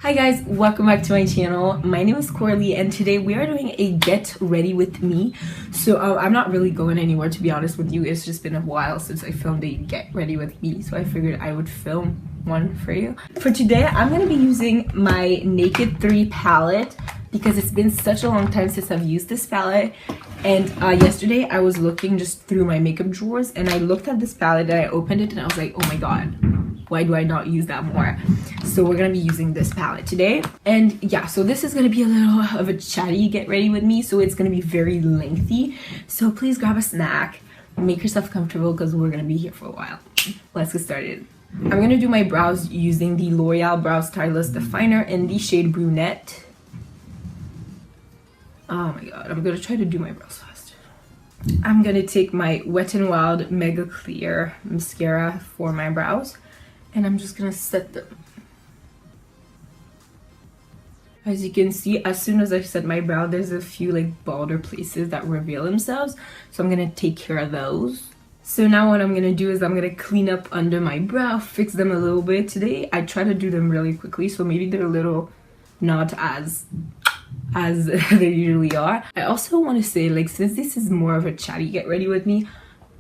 Hi guys, welcome back to my channel. My name is Coralie and today we are doing a get ready with me. So I'm not really going anywhere, to be honest with you. It's just been a while since I filmed a get ready with me, so I figured I would film one for you. For today I'm going to be using my Naked 3 palette because it's been such a long time since I've used this palette. And yesterday I was looking just through my makeup drawers and I looked at this palette and I opened it and I was like, oh my god, why do I not use that more? So we're gonna be using this palette today. And yeah, so this is gonna be a little of a chatty get ready with me, so it's gonna be very lengthy. So please grab a snack, make yourself comfortable because we're gonna be here for a while. Let's get started. I'm gonna do my brows using the L'Oreal Brow Stylist Definer in the shade Brunette. Oh my god, I'm gonna try to do my brows fast. I'm gonna take my Wet n Wild Megaclear mascara for my brows and I'm just gonna set them. As you can see, as soon as I set my brow, there's a few like balder places that reveal themselves, so I'm gonna take care of those. So now what I'm gonna do is I'm gonna clean up under my brow, fix them a little bit. Today I try to do them really quickly, so maybe they're a little not as they usually are. I also want to say, like, since this is more of a chatty get ready with me,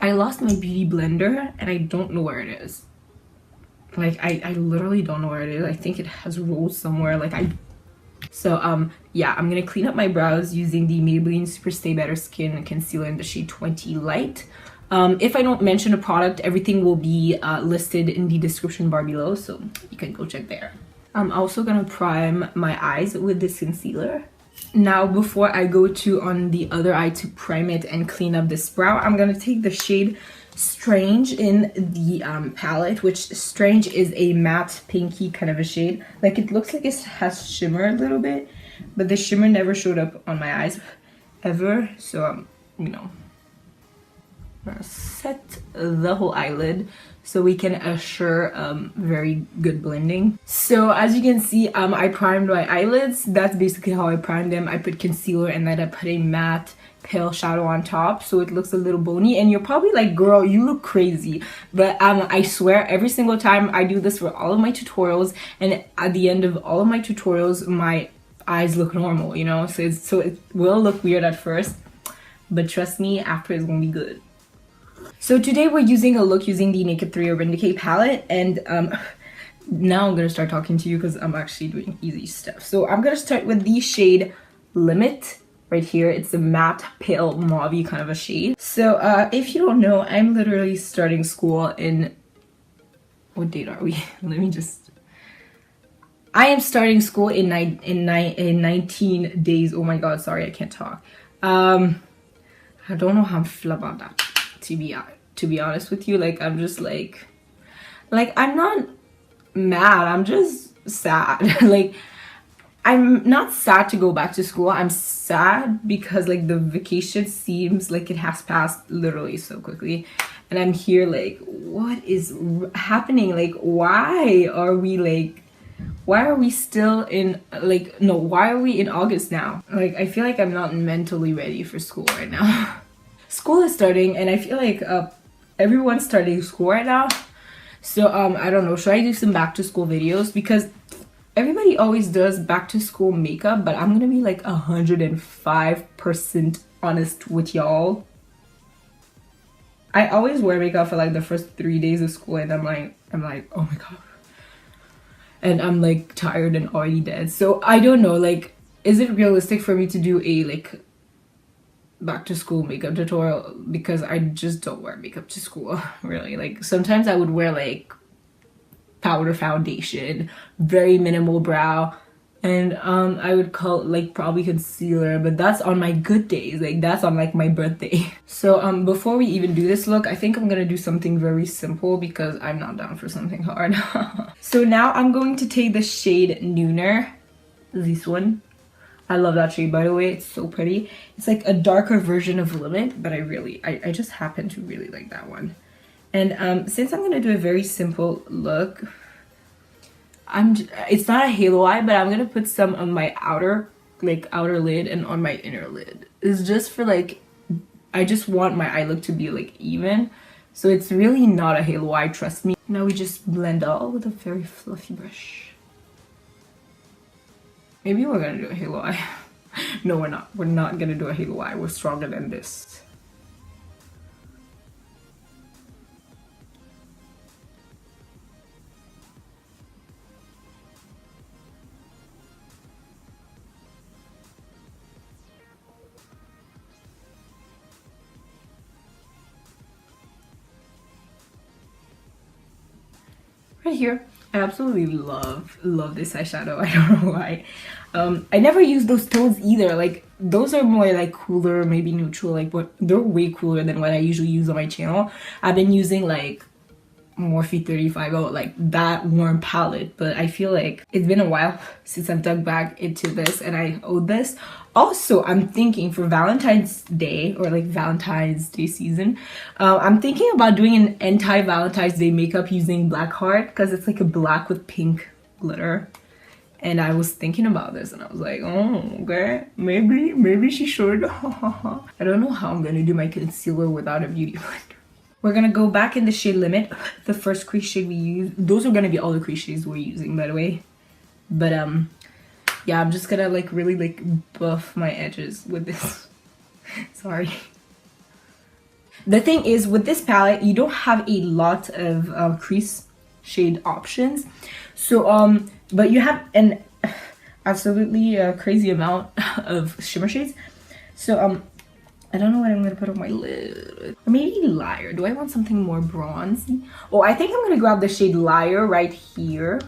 I lost my beauty blender and I don't know where it is. Like I literally don't know where it is. I think it has rolled somewhere. Yeah, I'm gonna clean up my brows using the Maybelline Superstay Better Skin Concealer in the shade 20 Light. If I don't mention a product, everything will be listed in the description bar below, so you can go check there. I'm also gonna prime my eyes with this concealer. Now, before I go to on the other eye to prime it and clean up this brow, I'm gonna take the shade Strange in the palette, which Strange is a matte pinky kind of a shade. Like, it looks like it has shimmer a little bit, but the shimmer never showed up on my eyes ever. So you know, I'm gonna set the whole eyelid so we can assure very good blending. So as you can see, I primed my eyelids. That's basically how I primed them. I put concealer and then I put a matte pale shadow on top so it looks a little bony. And you're probably like, girl, you look crazy, but I swear every single time I do this for all of my tutorials, and at the end of all of my tutorials my eyes look normal, you know. So it will look weird at first, but trust me, after it's gonna be good. So today we're using a look using the Naked 3 Urban Decay palette, and now I'm gonna start talking to you because I'm actually doing easy stuff. So I'm gonna start with the shade Limit right here. It's a matte pale mauve kind of a shade. So if you don't know, I'm literally starting school in, what date are we? I am starting school in 19 days. Oh my god, sorry, I can't talk. I don't know how I feel about that, to be honest with you. Like, I'm just like I'm not mad, I'm just sad. Like, I'm not sad to go back to school. I'm sad because like the vacation seems like it has passed literally so quickly, and I'm here like, what is happening? Like, why are we still in, like, no, why are we in August now? Like, I feel like I'm not mentally ready for school right now. School is starting and I feel like everyone's starting school right now. So I don't know, should I do some back to school videos? Because everybody always does back to school makeup, but I'm gonna be like 105% honest with y'all. I always wear makeup for like the first 3 days of school and I'm like, oh my god. And I'm like tired and already dead. So I don't know, like, is it realistic for me to do a like back to school makeup tutorial? Because I just don't wear makeup to school, really. Like, sometimes I would wear like powder foundation, very minimal brow, and I would call like probably concealer, but that's on my good days. Like, that's on like my birthday. So before we even do this look, I think I'm gonna do something very simple because I'm not down for something hard. So now I'm going to take the shade Nooner, this one. I love that shade, by the way. It's so pretty. It's like a darker version of Limit, but I just happen to really like that one. And since I'm gonna do a very simple look, it's not a halo eye, but I'm gonna put some on my outer lid and on my inner lid. It's just for like, I just want my eye look to be like even. So it's really not a halo eye, trust me. Now we just blend all with a very fluffy brush. Maybe we're gonna do a halo eye. No, we're not. We're not gonna do a halo eye. We're stronger than this. Right here, I absolutely love this eyeshadow. I don't know why. I never use those tones either. Like, those are more like cooler, maybe neutral, like what they're way cooler than what I usually use on my channel. I've been using like Morphe 35, like that warm palette, but I feel like it's been a while since I've dug back into this and I owe this. Also, I'm thinking for Valentine's Day, or like Valentine's Day season, I'm thinking about doing an anti-Valentine's Day makeup using Black Heart, because it's like a black with pink glitter. And I was thinking about this and I was like, oh, okay, maybe she should. I don't know how I'm gonna do my concealer without a beauty blender. We're gonna go back in the shade Limit, the first crease shade we used. Those are gonna be all the crease shades we're using, by the way. But yeah, I'm just gonna like really like buff my edges with this. Sorry. The thing is, with this palette, you don't have a lot of crease shade options. So but you have an absolutely crazy amount of shimmer shades. So I don't know what I'm gonna put on my lid. Or maybe Liar. Do I want something more bronzy? Oh, I think I'm gonna grab the shade Liar right here,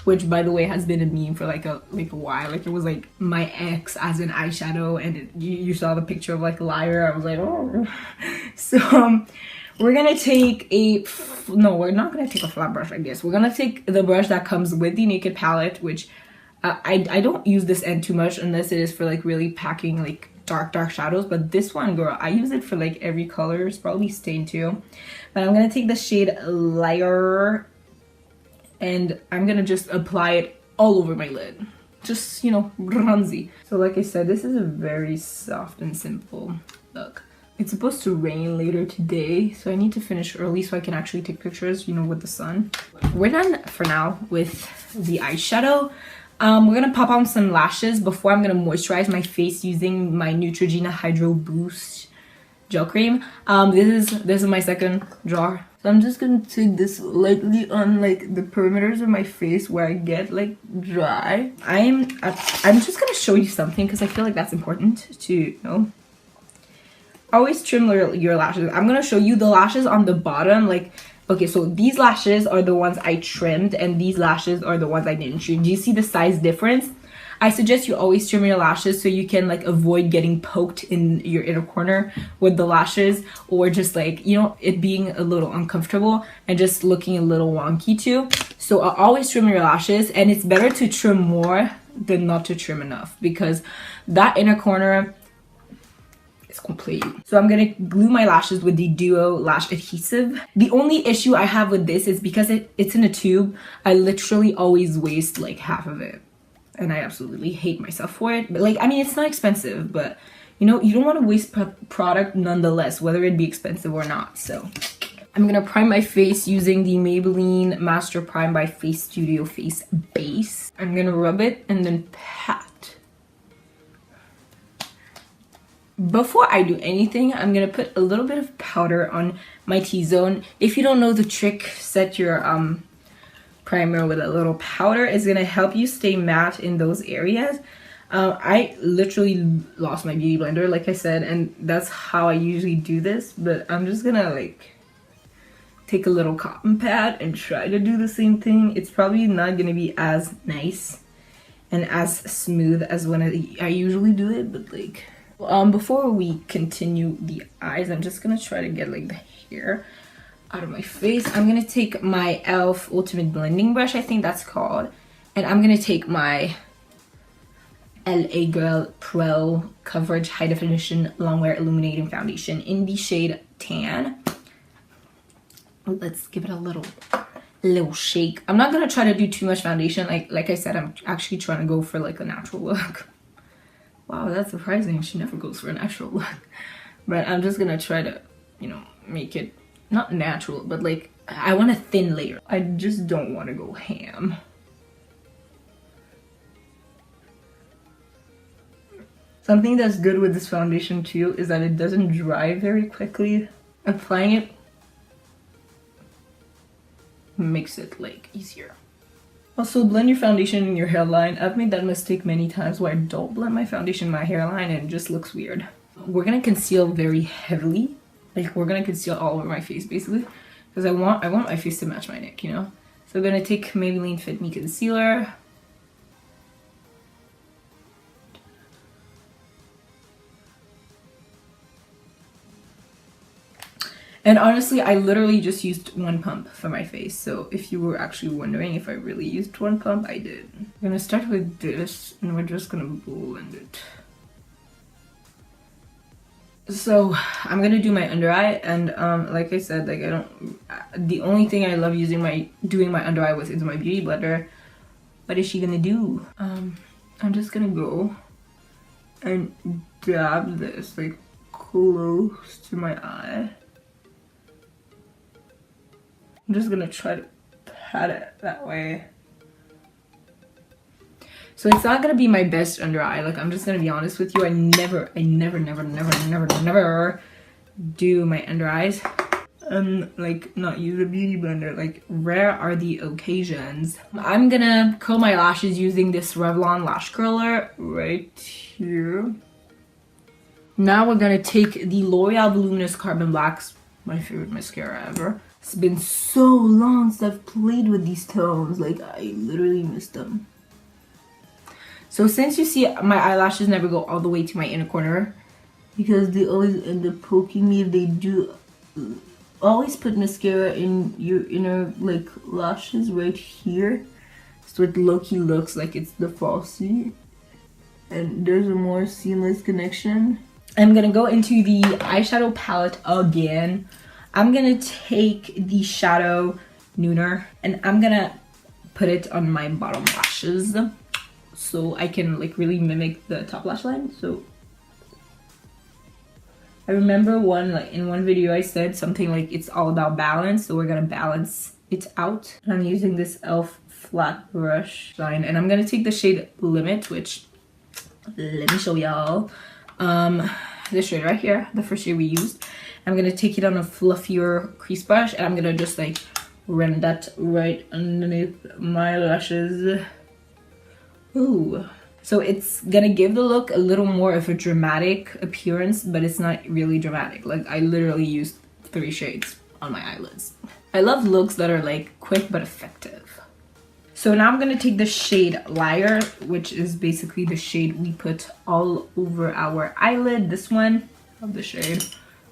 which by the way has been a meme for like a while. Like, it was like my ex as an eyeshadow, and you saw the picture of like Liar. I was like, oh. So we're gonna take no, we're not gonna take a flat brush, I guess. We're gonna take the brush that comes with the Naked palette, which I don't use this end too much unless it is for like really packing like dark shadows. But this one, girl, I use it for like every color. It's probably stain too. But I'm gonna take the shade Liar and I'm gonna just apply it all over my lid. Just, you know, bronzy. So like I said, this is a very soft and simple look. It's supposed to rain later today, so I need to finish early so I can actually take pictures, you know, with the sun. We're done for now with the eyeshadow. We're gonna pop on some lashes before I'm gonna moisturize my face using my Neutrogena Hydro Boost gel cream. This is my second jar. So I'm just gonna take this lightly on like the perimeters of my face where I get like dry. I'm just gonna show you something because I feel like that's important to know. Always trim your lashes. I'm gonna show you the lashes on the bottom. Like, okay, so these lashes are the ones I trimmed and these lashes are the ones I didn't trim. Do you see the size difference? I suggest you always trim your lashes so you can like avoid getting poked in your inner corner with the lashes, or just like, you know, it being a little uncomfortable and just looking a little wonky too. So always trim your lashes, and it's better to trim more than not to trim enough, because that inner corner is complete. So I'm gonna glue my lashes with the Duo Lash Adhesive. The only issue I have with this is because it's in a tube, I literally always waste like half of it. And I absolutely hate myself for it. But like, I mean, it's not expensive, but you know, you don't want to waste product nonetheless, whether it be expensive or not. So I'm gonna prime my face using the Maybelline Master Prime by Face Studio Face Base. I'm gonna rub it and then pat. Before I do anything, I'm gonna put a little bit of powder on my T-zone. If you don't know the trick, set your primer with a little powder. Is gonna help you stay matte in those areas. I literally lost my beauty blender, like I said, and that's how I usually do this, but I'm just gonna like take a little cotton pad and try to do the same thing. It's probably not gonna be as nice and as smooth as when I usually do it, but like before we continue the eyes, I'm just gonna try to get like the hair out of my face. I'm gonna take my e.l.f. Ultimate Blending Brush, I think that's called, and I'm gonna take my LA Girl Pro Coverage High Definition Longwear Illuminating Foundation in the shade Tan. Let's give it a little shake. I'm not gonna try to do too much foundation. Like I said, I'm actually trying to go for like a natural look. Wow, that's surprising. She never goes for a natural look. But I'm just gonna try to, you know, make it not natural, but like I want a thin layer. I just don't want to go ham. Something that's good with this foundation too is that it doesn't dry very quickly. Applying it makes it like easier. Also, blend your foundation in your hairline. I've made that mistake many times where I don't blend my foundation in my hairline and it just looks weird. We're gonna conceal very heavily. Like, we're gonna conceal all over my face basically, because I want my face to match my neck, you know? So I'm gonna take Maybelline Fit Me Concealer. And honestly, I literally just used one pump for my face. So if you were actually wondering if I really used one pump, I did. I'm gonna start with this and we're just gonna blend it. So I'm gonna do my under eye, and like I said, like the only thing I love doing my under eye with is my beauty blender. What is she gonna do? I'm just gonna go and dab this like close to my eye. I'm just gonna try to pat it that way. So it's not gonna be my best under eye. Like, I'm just gonna be honest with you. I never do my under eyes. Like, not use a beauty blender. Like, rare are the occasions. I'm gonna curl my lashes using this Revlon lash curler right here. Now we're gonna take the L'Oreal Voluminous Carbon Blacks, my favorite mascara ever. It's been so long since I've played with these tones. Like, I literally missed them. So since you see my eyelashes never go all the way to my inner corner, because they always end up poking me, they do always put mascara in your inner like lashes right here, so it low-key looks like it's the falsie and there's a more seamless connection. I'm gonna go into the eyeshadow palette again. I'm gonna take the Shadow Nooner and I'm gonna put it on my bottom lashes so I can like really mimic the top lash line. So I remember in one video I said something like it's all about balance, so we're gonna balance it out. And I'm using this e.l.f. flat brush line, and I'm gonna take the shade Limit, which let me show y'all. This shade right here, the first shade we used. I'm gonna take it on a fluffier crease brush and I'm gonna just like run that right underneath my lashes. Ooh. So it's gonna give the look a little more of a dramatic appearance, but it's not really dramatic. Like, I literally used 3 shades on my eyelids. I love looks that are like quick but effective. So now I'm gonna take the shade Liar, which is basically the shade we put all over our eyelid. This one, love the shade.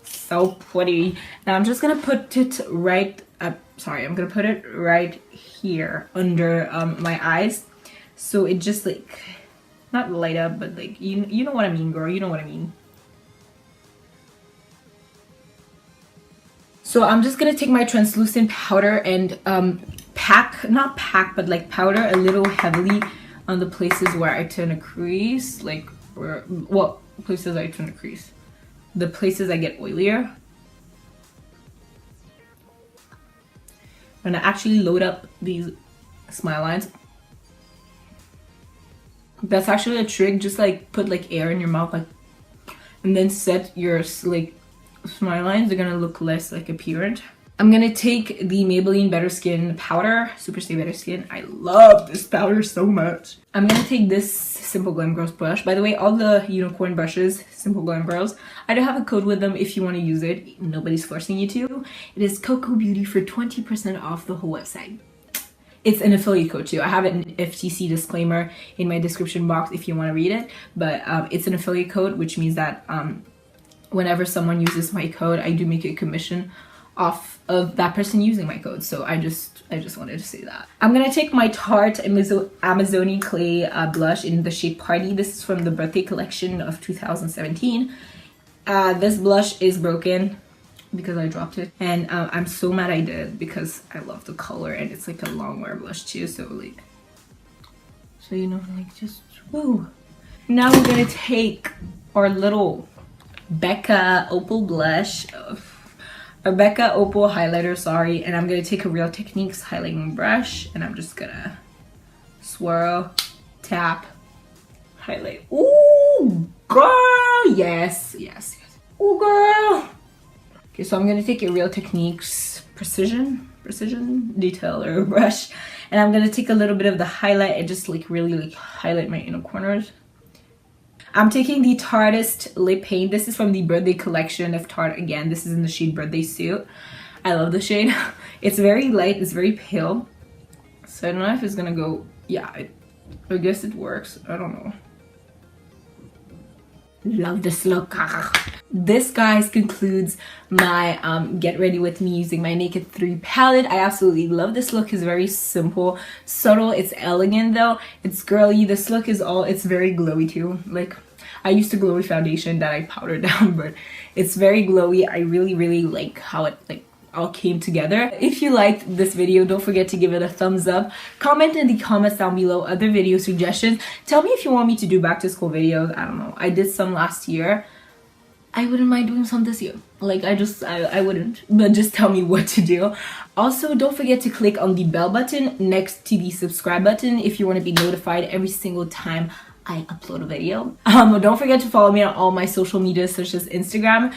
So pretty. Now I'm just gonna put it right up, I'm gonna put it right here under my eyes. So it just like, not light up, but like, you know what I mean, girl, you know what I mean. So I'm just gonna take my translucent powder and but like powder a little heavily on the places where I turn a crease, like places I turn a crease. The places I get oilier. I'm gonna actually load up these smile lines. That's actually a trick. Just like put like air in your mouth, like, and then set your like smile lines. They're gonna look less like apparent. I'm gonna take the Maybelline Better Skin powder, Superstay Better Skin. I love this powder so much. I'm gonna take this Simple Glam Girls brush. By the way, all the unicorn brushes, Simple Glam Girls, I do have a code with them if you want to use it. Nobody's forcing you to. It is Coco Beauty for 20% off the whole website. It's an affiliate code too. I have an FTC disclaimer in my description box if you want to read it. But it's an affiliate code, which means that whenever someone uses my code, I do make a commission off of that person using my code. So I just wanted to say that. I'm gonna take my Tarte Amazoni Clay blush in the shade Party. This is from the birthday collection of 2017. This blush is broken because I dropped it, and I'm so mad I did because I love the color and it's like a long wear blush too. So like, you know, like just woo. Now we're gonna take our little Becca Opal blush. A Becca Opal highlighter, sorry, and I'm gonna take a Real Techniques highlighting brush and I'm just gonna swirl, tap, highlight. Ooh, Ooh, girl, yes. Ooh, girl. Okay, so I'm gonna take a Real Techniques precision detailer brush, and I'm gonna take a little bit of the highlight and just like really like highlight my inner corners. I'm taking the Tarteist lip paint. This is from the birthday collection of Tarte. Again, this is in the shade Birthday Suit. I love the shade. It's very light, it's very pale, so I don't know if it's gonna go. Yeah, I guess it works. I don't know. Love this look. This, guys, concludes my get ready with me using my Naked 3 palette. I absolutely love this look. It's very simple, subtle, it's elegant though, it's girly. This look is all, it's very glowy too. Like, I used a glowy foundation that I powdered down, but it's very glowy. I really like how it like all came together. If you liked this video, don't forget to give it a thumbs up. Comment in the comments down below other video suggestions. Tell me if you want me to do back to school videos. I don't know, I did some last year. I wouldn't mind doing some this year. Like, I wouldn't, but just tell me what to do. Also, don't forget to click on the bell button next to the subscribe button if you want to be notified every single time I upload a video. Don't forget to follow me on all my social media such as Instagram,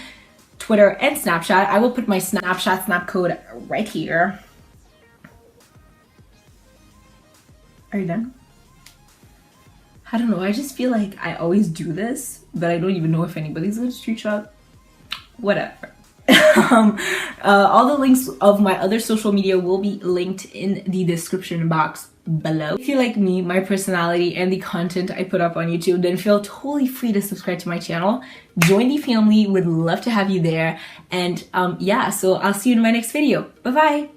Twitter, and Snapchat. I will put my Snapchat snap code right here. Are you done? I don't know, I just feel like I always do this, but I don't even know if anybody's gonna screenshot. Whatever. All the links of my other social media will be linked in the description box below. If you like me, my personality, and the content I put up on YouTube, then feel totally free to subscribe to my channel. Join the family, would love to have you there. And yeah, so I'll see you in my next video. Bye bye.